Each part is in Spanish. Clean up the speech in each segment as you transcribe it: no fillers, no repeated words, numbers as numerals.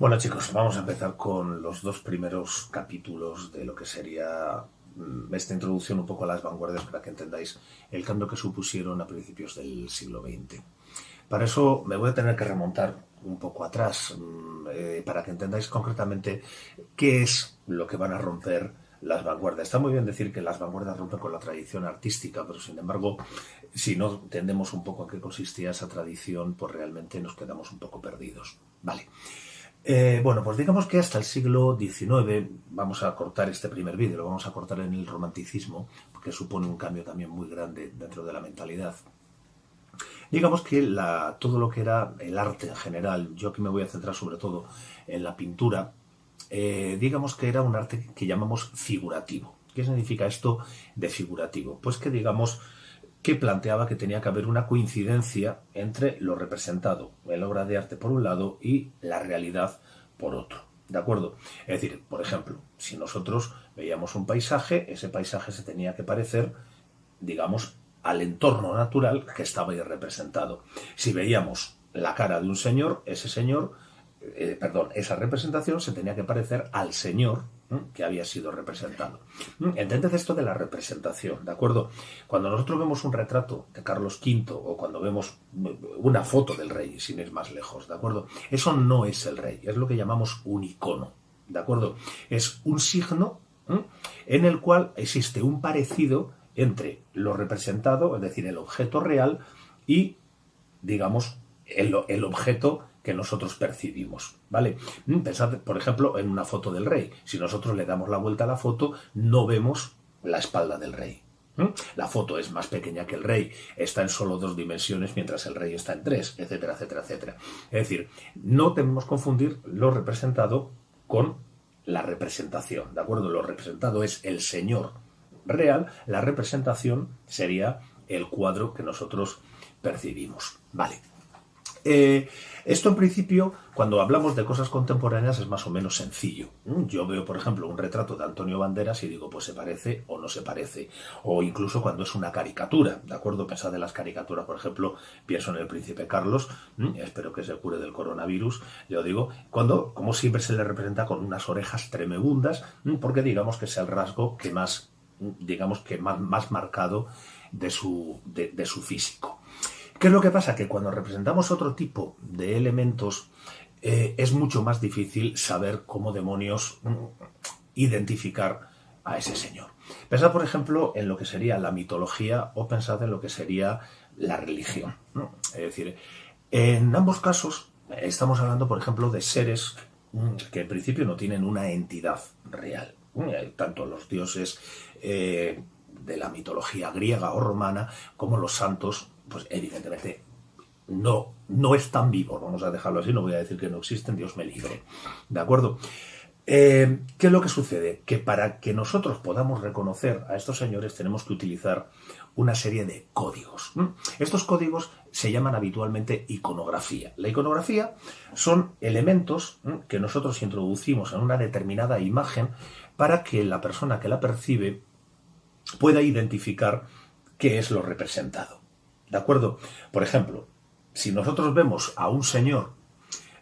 Bueno, chicos, vamos a empezar con los dos primeros capítulos de lo que sería esta introducción un poco a las vanguardias para que entendáis el cambio que supusieron a principios del siglo XX. Para eso me voy a tener que remontar un poco atrás para que entendáis concretamente qué es lo que van a romper las vanguardias. Está muy bien decir que las vanguardias rompen con la tradición artística, pero sin embargo, si no entendemos un poco en qué consistía esa tradición, pues realmente nos quedamos un poco perdidos. Vale. Bueno, pues digamos que hasta el siglo XIX, vamos a cortar este primer vídeo, lo vamos a cortar en el romanticismo, porque supone un cambio también muy grande dentro de la mentalidad. Digamos que todo lo que era el arte en general, yo aquí me voy a centrar sobre todo en la pintura, digamos que era un arte que llamamos figurativo. ¿Qué significa esto de figurativo? Pues que digamos que planteaba que tenía que haber una coincidencia entre lo representado en la obra de arte por un lado y la realidad por otro. ¿De acuerdo? Es decir, por ejemplo, si nosotros veíamos un paisaje, ese paisaje se tenía que parecer, digamos, al entorno natural que estaba ahí representado. Si veíamos la cara de un señor, esa representación se tenía que parecer al señor que había sido representado. Entended esto de la representación, ¿de acuerdo? Cuando nosotros vemos un retrato de Carlos V o cuando vemos una foto del rey, sin ir más lejos, ¿de acuerdo? Eso no es el rey, es lo que llamamos un icono, ¿de acuerdo? Es un signo en el cual existe un parecido entre lo representado, es decir, el objeto real y, digamos, el objeto que nosotros percibimos, ¿vale? Pensad, por ejemplo, en una foto del rey. Si nosotros le damos la vuelta a la foto, no vemos la espalda del rey. La foto es más pequeña que el rey, está en solo 2 dimensiones, mientras el rey está en 3, etcétera, etcétera, etcétera. Es decir, no debemos confundir lo representado con la representación, ¿de acuerdo? Lo representado es el señor real, la representación sería el cuadro que nosotros percibimos, ¿vale? Esto en principio, cuando hablamos de cosas contemporáneas, es más o menos sencillo. Yo veo, por ejemplo, un retrato de Antonio Banderas y digo, pues se parece o no se parece. O incluso cuando es una caricatura, ¿de acuerdo? Pensad en las caricaturas, por ejemplo, pienso en el Príncipe Carlos, espero que se cure del coronavirus, yo digo, cuando, como siempre, se le representa con unas orejas tremebundas, porque digamos que es el rasgo que más, digamos que más marcado de su físico. ¿Qué es lo que pasa? Que cuando representamos otro tipo de elementos es mucho más difícil saber cómo demonios identificar a ese señor. Pensad, por ejemplo, en lo que sería la mitología o pensad en lo que sería la religión. Es decir, en ambos casos estamos hablando, por ejemplo, de seres que en principio no tienen una entidad real. Tanto los dioses de la mitología griega o romana como los santos, pues evidentemente no están vivos, vamos a dejarlo así, no voy a decir que no existen, Dios me libre, ¿de acuerdo? ¿Qué es lo que sucede? Que para que nosotros podamos reconocer a estos señores tenemos que utilizar una serie de códigos. Estos códigos se llaman habitualmente iconografía. La iconografía son elementos que nosotros introducimos en una determinada imagen para que la persona que la percibe pueda identificar qué es lo representado. ¿De acuerdo? Por ejemplo, si nosotros vemos a un señor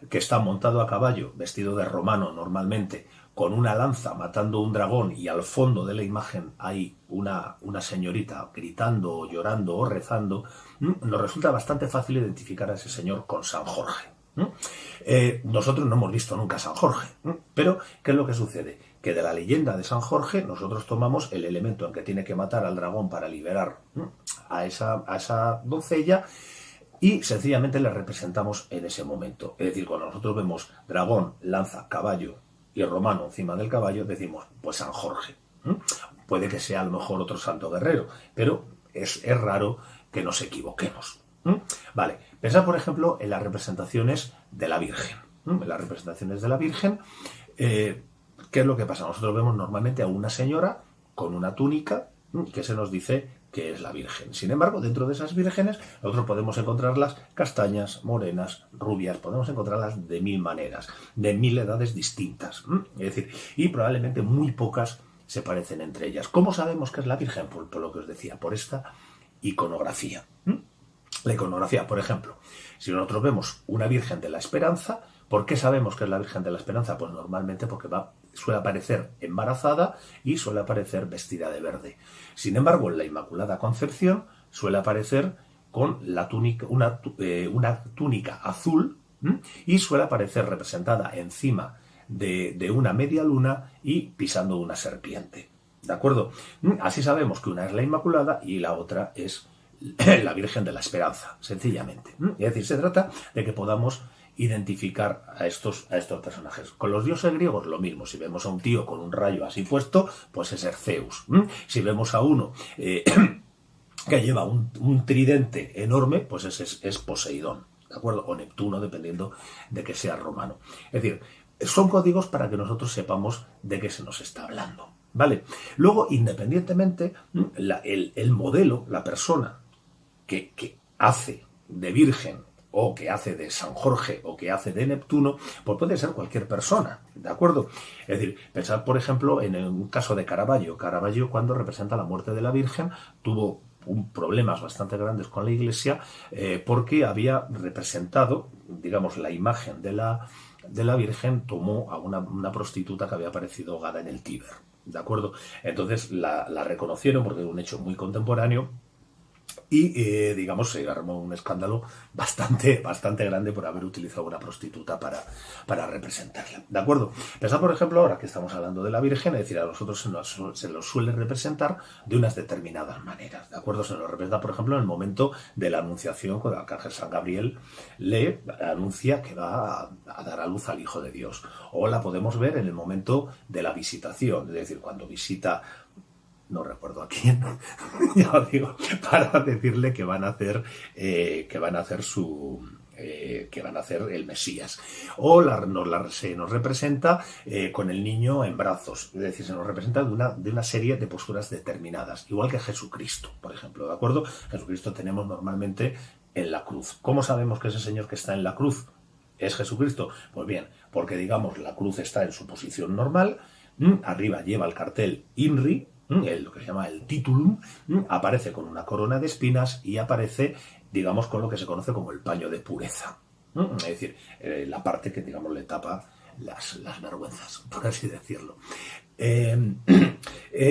que está montado a caballo, vestido de romano normalmente, con una lanza matando un dragón y al fondo de la imagen hay una señorita gritando o llorando o rezando, nos resulta bastante fácil identificar a ese señor con San Jorge. Nosotros no hemos visto nunca a San Jorge, pero ¿qué es lo que sucede? Que de la leyenda de San Jorge nosotros tomamos el elemento en que tiene que matar al dragón para liberar a esa doncella y sencillamente le representamos en ese momento. Es decir, cuando nosotros vemos dragón, lanza, caballo y romano encima del caballo, decimos, pues San Jorge. Puede que sea a lo mejor otro santo guerrero, pero es raro que nos equivoquemos. Vale, pensad por ejemplo en las representaciones de la Virgen. En las representaciones de la Virgen, ¿qué es lo que pasa? Nosotros vemos normalmente a una señora con una túnica que se nos dice que es la Virgen. Sin embargo, dentro de esas vírgenes nosotros podemos encontrarlas castañas, morenas, rubias, podemos encontrarlas de 1000 maneras, de 1000 edades distintas. Es decir, y probablemente muy pocas se parecen entre ellas. ¿Cómo sabemos que es la Virgen? Por lo que os decía, por esta iconografía. La iconografía, por ejemplo, si nosotros vemos una Virgen de la Esperanza, ¿por qué sabemos que es la Virgen de la Esperanza? Pues normalmente porque suele aparecer embarazada y suele aparecer vestida de verde. Sin embargo, en la Inmaculada Concepción suele aparecer con la túnica, una túnica azul, y suele aparecer representada encima de una media luna y pisando una serpiente. ¿De acuerdo? Así sabemos que una es la Inmaculada y la otra es la Virgen de la Esperanza, sencillamente. Es decir, se trata de que podamos identificar a estos personajes. Con los dioses griegos lo mismo. Si vemos a un tío con un rayo así puesto, pues es Zeus. Si vemos a uno que lleva un tridente enorme, pues ese es Poseidón, ¿de acuerdo? O Neptuno, dependiendo de que sea romano. Es decir, son códigos para que nosotros sepamos de qué se nos está hablando, ¿vale? Luego, independientemente, el modelo, la persona que hace de Virgen, o que hace de San Jorge, o que hace de Neptuno, pues puede ser cualquier persona, ¿de acuerdo? Es decir, pensad, por ejemplo, en un caso de Caravaggio. Caravaggio, cuando representa la muerte de la Virgen, tuvo problemas bastante grandes con la Iglesia, porque había representado, digamos, la imagen de la Virgen, tomó a una prostituta que había aparecido ahogada en el Tíber, ¿de acuerdo? Entonces la reconocieron porque era un hecho muy contemporáneo. Y, digamos, se armó un escándalo bastante grande por haber utilizado una prostituta para representarla, ¿de acuerdo? Pensad, por ejemplo, ahora que estamos hablando de la Virgen, es decir, a nosotros se nos suele representar de unas determinadas maneras, ¿de acuerdo? Se nos representa, por ejemplo, en el momento de la anunciación, cuando el arcángel San Gabriel le anuncia que va a dar a luz al Hijo de Dios. O la podemos ver en el momento de la visitación, es decir, cuando visita... no recuerdo a quién, ya os digo, para decirle que van a hacer el Mesías. O se nos representa con el niño en brazos, es decir, se nos representa de una serie de posturas determinadas, igual que Jesucristo, por ejemplo, ¿de acuerdo? Jesucristo tenemos normalmente en la cruz. ¿Cómo sabemos que ese señor que está en la cruz es Jesucristo? Pues bien, porque digamos la cruz está en su posición normal, arriba lleva el cartel INRI, lo que se llama el titulum, aparece con una corona de espinas y aparece, digamos, con lo que se conoce como el paño de pureza. Es decir, la parte que, digamos, le tapa las vergüenzas, por así decirlo.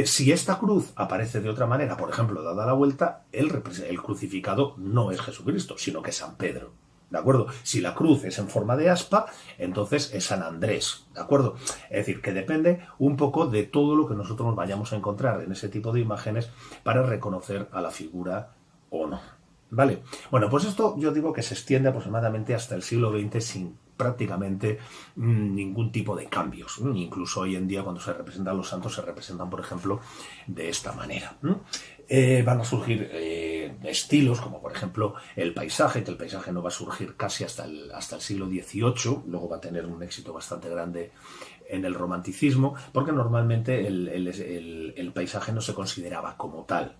Si esta cruz aparece de otra manera, por ejemplo, dada la vuelta, el crucificado no es Jesucristo, sino que es San Pedro. ¿De acuerdo? Si la cruz es en forma de aspa, entonces es San Andrés, ¿de acuerdo? Es decir, que depende un poco de todo lo que nosotros nos vayamos a encontrar en ese tipo de imágenes para reconocer a la figura o no, ¿vale? Bueno, pues esto yo digo que se extiende aproximadamente hasta el siglo XX sin prácticamente ningún tipo de cambios. Incluso hoy en día, cuando se representan los santos, se representan, por ejemplo, de esta manera. Van a surgir estilos, como por ejemplo el paisaje, que el paisaje no va a surgir casi hasta el siglo XVIII, luego va a tener un éxito bastante grande en el romanticismo, porque normalmente el paisaje no se consideraba como tal.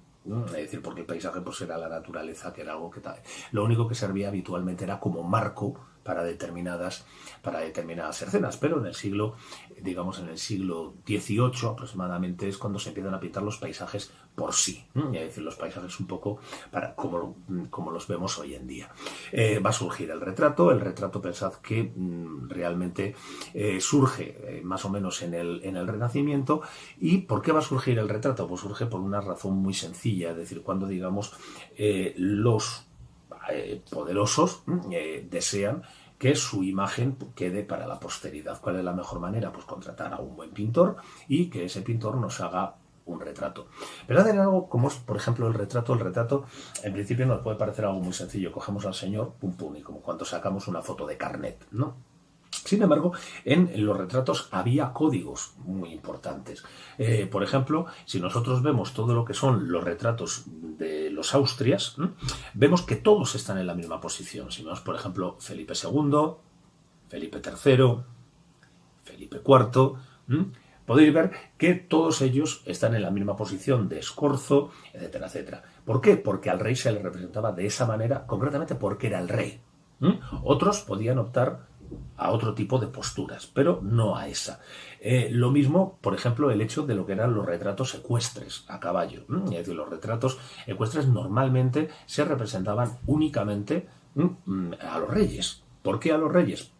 Es decir, porque el paisaje pues era la naturaleza, que era algo que tal. Lo único que servía habitualmente era como marco para determinadas escenas, pero en el siglo XVIII aproximadamente es cuando se empiezan a pintar los paisajes por sí, es decir, los paisajes un poco como los vemos hoy en día. Va a surgir el retrato pensad que realmente surge más o menos en el Renacimiento. ¿Y por qué va a surgir el retrato? Pues surge por una razón muy sencilla, es decir, cuando digamos los poderosos desean que su imagen quede para la posteridad. ¿Cuál es la mejor manera? Pues contratar a un buen pintor y que ese pintor nos haga un retrato. Pero hacer algo como es, por ejemplo, el retrato. El retrato, en principio, nos puede parecer algo muy sencillo. Cogemos al señor, pum, pum, y como cuando sacamos una foto de carnet, ¿no? Sin embargo, en los retratos había códigos muy importantes. Por ejemplo, si nosotros vemos todo lo que son los retratos de los Austrias, vemos que todos están en la misma posición. Si vemos, por ejemplo, Felipe II, Felipe III, Felipe IV, podéis ver que todos ellos están en la misma posición de escorzo, etcétera, etcétera. ¿Por qué? Porque al rey se le representaba de esa manera, concretamente porque era el rey. Otros podían optar a otro tipo de posturas, pero no a esa. Lo mismo, por ejemplo, el hecho de lo que eran los retratos ecuestres a caballo. Es decir, los retratos ecuestres normalmente se representaban únicamente a los reyes. ¿Por qué a los reyes?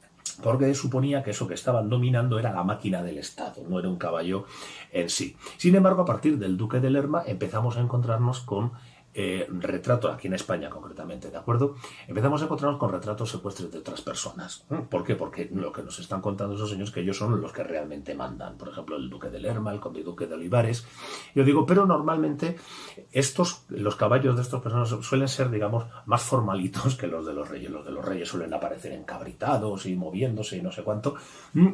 Porque suponía que eso que estaban dominando era la máquina del Estado, no era un caballo en sí. Sin embargo, a partir del duque de Lerma empezamos a encontrarnos con retratos, aquí en España concretamente, ¿de acuerdo? Empezamos a encontrarnos con retratos ecuestres de otras personas. ¿Por qué? Porque lo que nos están contando esos señores es que ellos son los que realmente mandan. Por ejemplo, el duque de Lerma, el conde duque de Olivares. Yo digo, pero normalmente los caballos de estas personas suelen ser, digamos, más formalitos que los de los reyes. Los de los reyes suelen aparecer encabritados y moviéndose y no sé cuánto.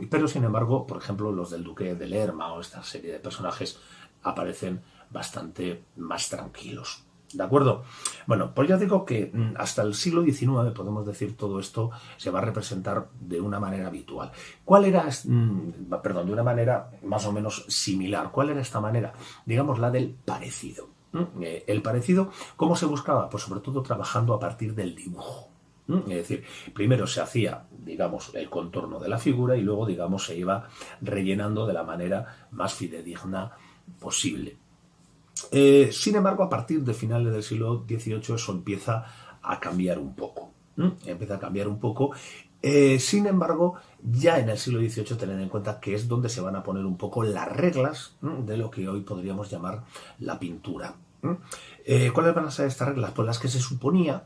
Pero, sin embargo, por ejemplo, los del duque de Lerma o esta serie de personajes aparecen bastante más tranquilos. ¿De acuerdo? Bueno, pues ya digo que hasta el siglo XIX, podemos decir, todo esto se va a representar de una manera habitual. ¿Cuál era, de una manera más o menos similar? ¿Cuál era esta manera? Digamos, la del parecido. El parecido, ¿cómo se buscaba? Pues sobre todo trabajando a partir del dibujo. Es decir, primero se hacía, digamos, el contorno de la figura y luego, digamos, se iba rellenando de la manera más fidedigna posible. Sin embargo, a partir de finales del siglo XVIII eso empieza a cambiar un poco. Sin embargo, ya en el siglo XVIII tened en cuenta que es donde se van a poner un poco las reglas de lo que hoy podríamos llamar la pintura. ¿Cuáles van a ser estas reglas? Pues las que se suponía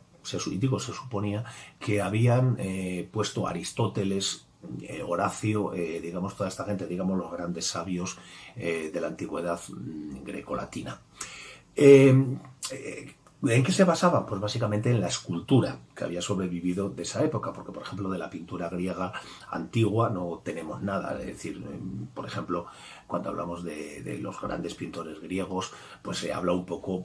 que habían puesto Aristóteles, Horacio, digamos, toda esta gente, digamos, los grandes sabios de la antigüedad grecolatina. ¿En qué se basaban? Pues básicamente en la escultura que había sobrevivido de esa época, porque por ejemplo de la pintura griega antigua no tenemos nada. Es decir, por ejemplo, cuando hablamos de los grandes pintores griegos, pues se habla un poco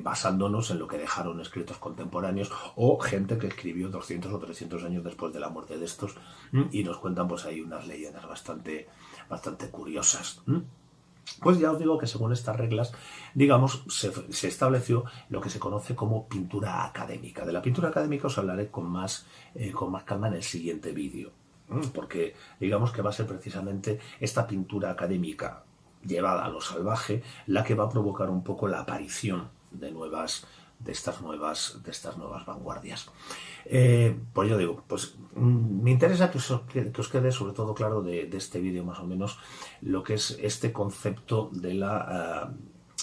basándonos en lo que dejaron escritos contemporáneos o gente que escribió 200 o 300 años después de la muerte de estos y nos cuentan pues hay unas leyendas bastante curiosas. Pues ya os digo que según estas reglas, digamos, se estableció lo que se conoce como pintura académica. De la pintura académica os hablaré con más calma en el siguiente vídeo, porque digamos que va a ser precisamente esta pintura académica llevada a lo salvaje la que va a provocar un poco la aparición de estas nuevas vanguardias. Pues yo digo, pues me interesa que os quede sobre todo claro de este vídeo más o menos lo que es este concepto de la,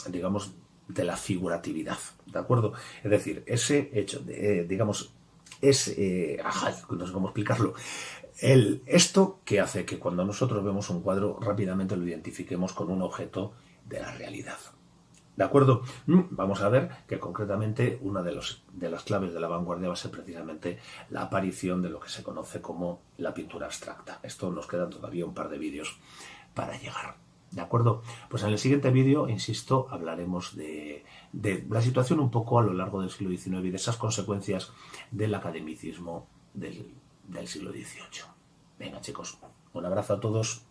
digamos, de la figuratividad, ¿de acuerdo? Es decir, ese hecho, digamos, no sé cómo explicarlo, esto que hace que cuando nosotros vemos un cuadro rápidamente lo identifiquemos con un objeto de la realidad. ¿De acuerdo? Vamos a ver que concretamente una de las claves de la vanguardia va a ser precisamente la aparición de lo que se conoce como la pintura abstracta. Esto nos quedan todavía un par de vídeos para llegar. ¿De acuerdo? Pues en el siguiente vídeo, insisto, hablaremos de la situación un poco a lo largo del siglo XIX y de esas consecuencias del academicismo del siglo XVIII. Venga, chicos, un abrazo a todos.